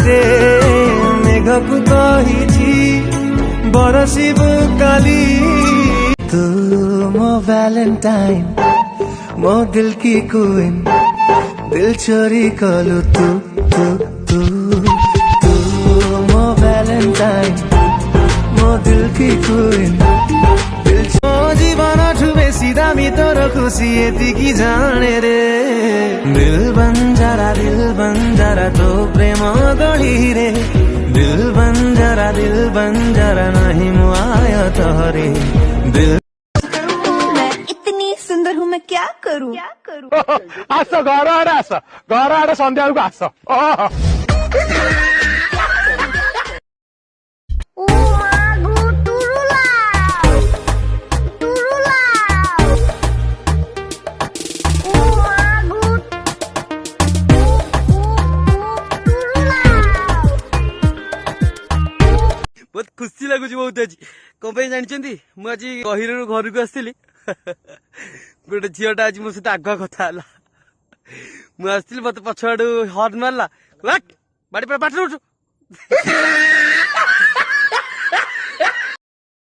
रे मेघकु कहिछि बरसिबु काली तू मो वैलेंटाइन मो दिल की क्वीन दिल चोरी कलु तू तू तू तू मो वैलेंटाइन मो दिल की क्वीन मो जीवन ठु बेसी दामी तोर खुसी यतिकी जाने रे दिल बंजारा तो प्रेम गढ़ी रे दिल बंजारा नहीं मुआय तोरे दिल मैं इतनी सुंदर हूँ मैं क्या करूँ आस घर आड़े संध्या को आस बहुत खुशी लगुच बहुत आज कौन जानते मुझे गहिर घर को आसली गोटे झीटा आज मो सहित आगुआ कथा मुझे मत पछ आड़ हर्न मारला बाड़ी पाठ